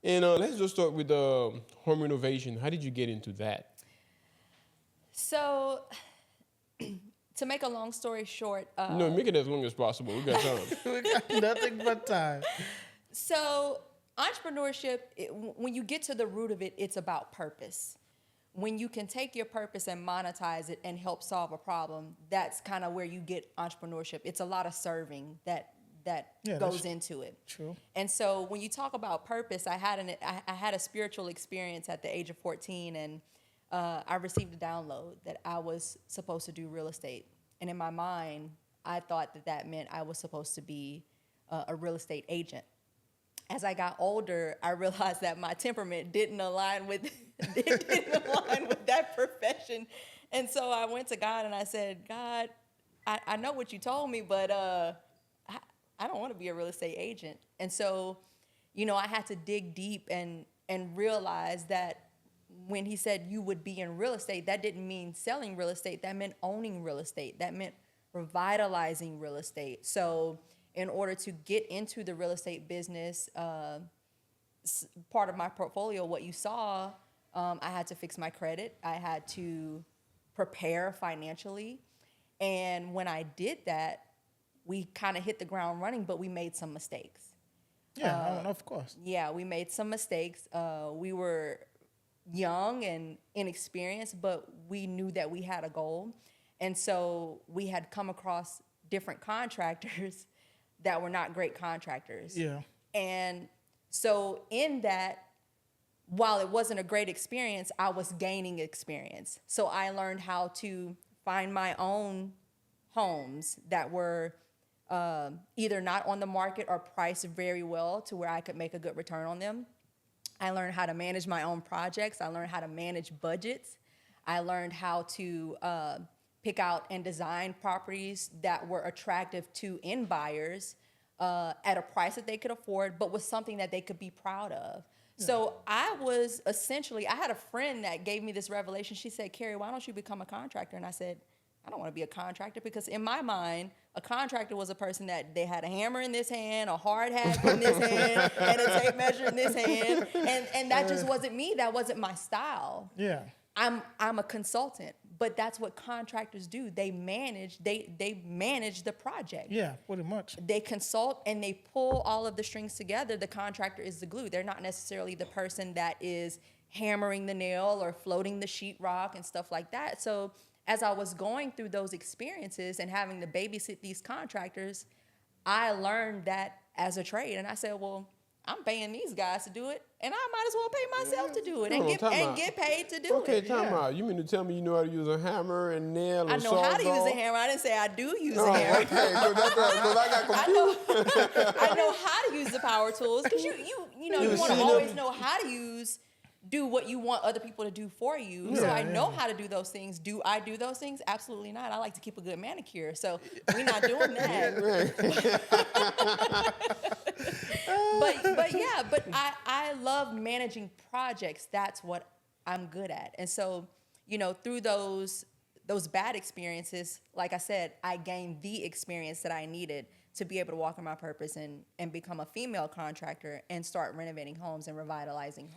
And let's just start with home renovation. How did you get into that? So, to make a long story short, No, make it as long as possible. We got time. We got nothing but time. so entrepreneurship, when you get to the root of it, it's about purpose. When you can take your purpose and monetize it and help solve a problem, that's kind of where you get entrepreneurship. It's a lot of serving that goes into it. True. And so when you talk about purpose, I had a spiritual experience at the age of 14, and I received a download that I was supposed to do real estate. And in my mind, I thought that meant I was supposed to be a real estate agent. As I got older, I realized that my temperament didn't align with that profession. And so I went to God and I said, God, I know what you told me, but I don't want to be a real estate agent. And so, I had to dig deep and realize that when he said you would be in real estate, that didn't mean selling real estate. That meant owning real estate. That meant revitalizing real estate. So in order to get into the real estate business, part of my portfolio, what you saw, I had to fix my credit. I had to prepare financially. And when I did that, we kind of hit the ground running, but we made some mistakes. Yeah, of course. Yeah, we made some mistakes. We were young and inexperienced, but we knew that we had a goal. And so we had come across different contractors that were not great contractors. Yeah. And so in that, while it wasn't a great experience, I was gaining experience. So I learned how to find my own homes that were either not on the market or priced very well to where I could make a good return on them. I learned how to manage my own projects. I learned how to manage budgets. I learned how to pick out and design properties that were attractive to end buyers at a price that they could afford, but was something that they could be proud of. Yeah. So I had a friend that gave me this revelation. She said, Carrie, why don't you become a contractor? And I said, I don't want to be a contractor, because in my mind, a contractor was a person that they had a hammer in this hand, a hard hat in this hand, and a tape measure in this hand. And that just wasn't me. That wasn't my style. Yeah. I'm a consultant, but that's what contractors do. They manage the project. Yeah, pretty much. They consult and they pull all of the strings together. The contractor is the glue. They're not necessarily the person that is hammering the nail or floating the sheetrock and stuff like that. So as I was going through those experiences and having to babysit these contractors, I learned that as a trade. And I said, well, I'm paying these guys to do it, and I might as well pay myself to do it and get paid to do it. Okay, time out. You mean to tell me you know how to use a hammer and nail and I know how to use a hammer. I didn't say I do use a hammer. Okay, so I got confused. I know how to use the power tools, because you want to always know how to do what you want other people to do for you. Yeah, so I know how to do those things. Do I do those things? Absolutely not. I like to keep a good manicure, so we're not doing that. but I love managing projects. That's what I'm good at. And so, through those bad experiences, like I said, I gained the experience that I needed to be able to walk in my purpose and become a female contractor and start renovating homes and revitalizing